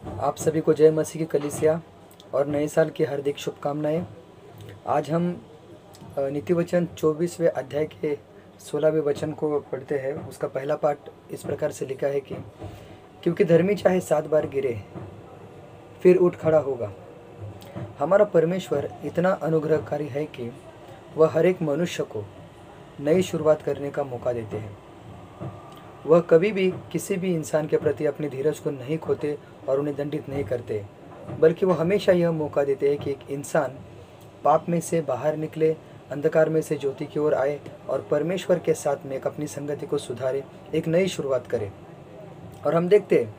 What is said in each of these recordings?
आप सभी को जय मसीह की कलीसिया और नए साल की हार्दिक शुभकामनाएं। आज हम नीति वचन 24वें अध्याय के 16वें वचन को पढ़ते हैं। उसका पहला पाठ इस प्रकार से लिखा है कि क्योंकि धर्मी चाहे 7 बार गिरे फिर उठ खड़ा होगा। हमारा परमेश्वर इतना अनुग्रहकारी है कि वह हर एक मनुष्य को नई शुरुआत करने का मौका देते हैं। वह कभी भी किसी भी इंसान के प्रति अपनी धीरज को नहीं खोते और उन्हें दंडित नहीं करते, बल्कि वो हमेशा यह मौका देते हैं कि एक इंसान पाप में से बाहर निकले, अंधकार में से ज्योति की ओर आए और परमेश्वर के साथ में एक अपनी संगति को सुधारे, एक नई शुरुआत करे। और हम देखते हैं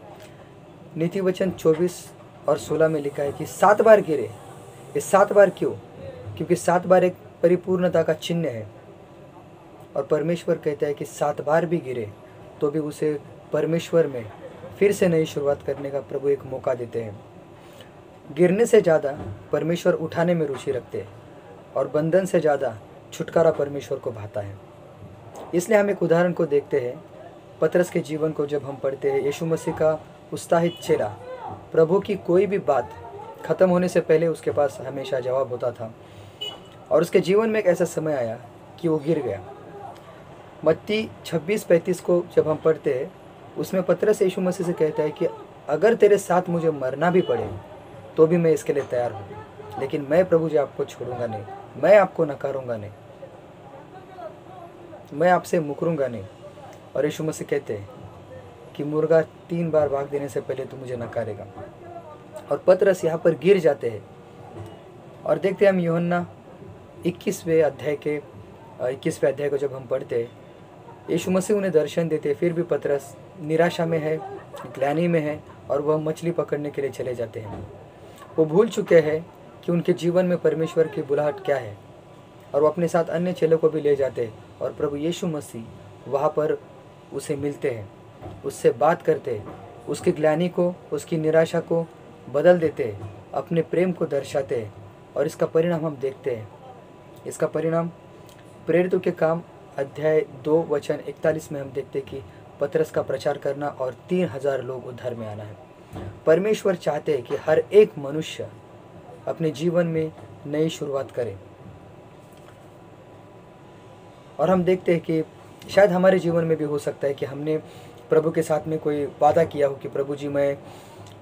नीति वचन 24 और 16 में लिखा है कि 7 बार गिरे। ये 7 बार क्यों? क्योंकि 7 बार एक परिपूर्णता का चिन्ह है। और परमेश्वर कहता है कि 7 बार भी गिरे तो भी उसे परमेश्वर में फिर से नई शुरुआत करने का प्रभु एक मौका देते हैं। गिरने से ज़्यादा परमेश्वर उठाने में रुचि रखते हैं और बंधन से ज़्यादा छुटकारा परमेश्वर को भाता है। इसलिए हम एक उदाहरण को देखते हैं। पतरस के जीवन को जब हम पढ़ते हैं, यीशु मसीह का उत्साहित चेला, प्रभु की कोई भी बात खत्म होने से पहले उसके पास हमेशा जवाब होता था। और उसके जीवन में एक ऐसा समय आया कि वो गिर गया। मत्ती 26:35 को जब हम पढ़ते हैं, उसमें पतरस यीशु मसीह से कहता है कि अगर तेरे साथ मुझे मरना भी पड़े तो भी मैं इसके लिए तैयार हूँ, लेकिन मैं प्रभु जी आपको छोड़ूंगा नहीं, मैं आपको नकारूंगा नहीं, मैं आपसे मुकरूंगा नहीं। और यीशु मसीह कहते हैं कि मुर्गा 3 बार भाग देने से पहले तू मुझे नकारेगा। और पतरस यहाँ पर गिर जाते हैं। और देखते हैं हम यूहन्ना 21वें अध्याय को जब हम पढ़ते हैं, यीशु मसीह उन्हें दर्शन देते, फिर भी पतरस निराशा में है, ग्लानि में है और वह मछली पकड़ने के लिए चले जाते हैं। वो भूल चुके हैं कि उनके जीवन में परमेश्वर की बुलाहट क्या है। और वो अपने साथ अन्य चेलों को भी ले जाते हैं और प्रभु यीशु मसीह वहाँ पर उसे मिलते हैं, उससे बात करते हैं, उसकी ग्लानि को, उसकी निराशा को बदल देते हैं, अपने प्रेम को दर्शाते हैं। और इसका परिणाम हम देखते हैं। इसका परिणाम प्रेरितों के काम अध्याय 2 वचन 41 में हम देखते कि पतरस का प्रचार करना और 3000 लोग उद्धार में आना है। परमेश्वर चाहते हैं कि हर एक मनुष्य अपने जीवन में नई शुरुआत करे। और हम देखते हैं कि शायद हमारे जीवन में भी हो सकता है कि हमने प्रभु के साथ में कोई वादा किया हो कि प्रभु जी मैं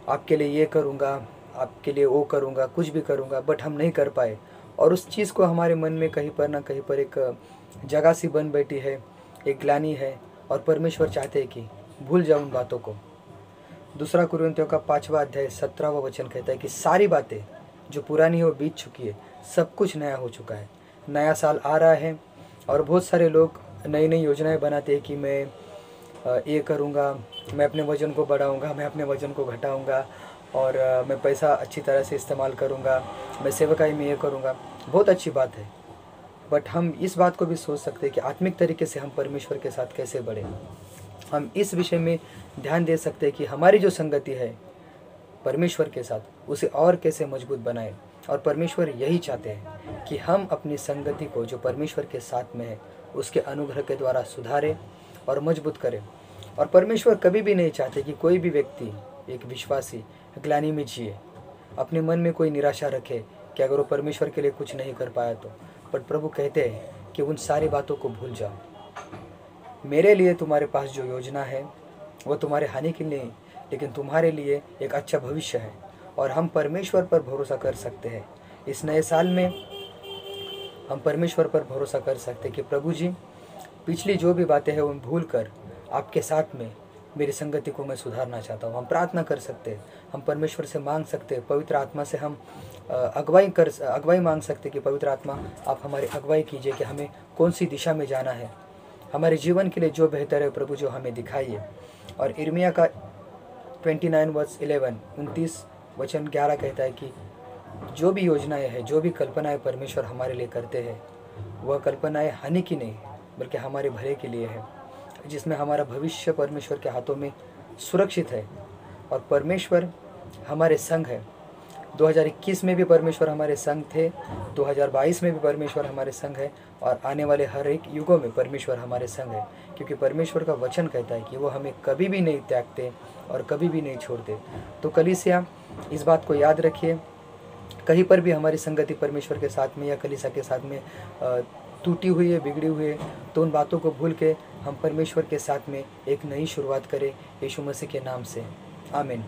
आपके लिए ये करूँगा, आपके लिए वो करूँगा, कुछ भी करूँगा, बट हम नहीं कर पाए। और उस चीज़ को हमारे मन में कहीं पर ना कहीं पर एक जगह सी बन बैठी है, एक ग्लानि है। और परमेश्वर चाहते हैं कि भूल जाओ उन बातों को। 2 कुरिन्थियों का 5वां अध्याय 17वां वचन कहता है कि सारी बातें जो पुरानी हो बीत चुकी है, सब कुछ नया हो चुका है। नया साल आ रहा है और बहुत सारे लोग नई नई योजनाएं बनाते हैं कि मैं ये करूँगा, मैं अपने वज़न को बढ़ाऊँगा, मैं अपने वज़न को घटाऊँगा और मैं पैसा अच्छी तरह से इस्तेमाल करूँगा, मैं सेवकाई में ये करूँगा। बहुत अच्छी बात है, बट हम इस बात को भी सोच सकते हैं कि आत्मिक तरीके से हम परमेश्वर के साथ कैसे बढ़ें। हम इस विषय में ध्यान दे सकते हैं कि हमारी जो संगति है परमेश्वर के साथ, उसे और कैसे मजबूत बनाएं। और परमेश्वर यही चाहते हैं कि हम अपनी संगति को जो परमेश्वर के साथ में है उसके अनुग्रह के द्वारा सुधारें और मजबूत करें। और परमेश्वर कभी भी नहीं चाहते कि कोई भी व्यक्ति, एक विश्वासी, ग्लानि में जिए, अपने मन में कोई निराशा रखे कि अगर वो परमेश्वर के लिए कुछ नहीं कर पाया तो। बट प्रभु कहते हैं कि उन सारी बातों को भूल जाओ। मेरे लिए तुम्हारे पास जो योजना है वो तुम्हारे हानि के लिए नहीं, लेकिन तुम्हारे लिए एक अच्छा भविष्य है। और हम परमेश्वर पर भरोसा कर सकते हैं। इस नए साल में हम परमेश्वर पर भरोसा कर सकते हैं कि प्रभु जी, पिछली जो भी बातें हैं उन भूल कर आपके साथ में मेरी संगति को मैं सुधारना चाहता हूँ। हम प्रार्थना कर सकते हैं, हम परमेश्वर से मांग सकते हैं, पवित्र आत्मा से हम अगुवाई मांग सकते हैं कि पवित्र आत्मा आप हमारी अगुवाई कीजिए कि हमें कौन सी दिशा में जाना है, हमारे जीवन के लिए जो बेहतर है प्रभु जो हमें दिखाइए। और यिर्मयाह का 29 वचन 11 कहता है कि जो भी योजनाएं हैं, जो भी कल्पनाएं परमेश्वर हमारे लिए करते हैं, वह कल्पनाएं हानि की नहीं बल्कि हमारे भले के लिए है, जिसमें हमारा भविष्य परमेश्वर के हाथों में सुरक्षित है। और परमेश्वर हमारे संग है। 2021 में भी परमेश्वर हमारे संग थे, 2022 में भी परमेश्वर हमारे संग है और आने वाले हर एक युगों में परमेश्वर हमारे संग है, क्योंकि परमेश्वर का वचन कहता है कि वो हमें कभी भी नहीं त्यागते और कभी भी नहीं छोड़ते। तो कलीसिया, इस बात को याद रखिए, कहीं पर भी हमारी संगति परमेश्वर के साथ में या कलीसिया के साथ में टूटी हुई है, बिगड़ी हुई है, तो उन बातों को भूल के हम परमेश्वर के साथ में एक नई शुरुआत करें, यीशु मसीह के नाम से। आमीन।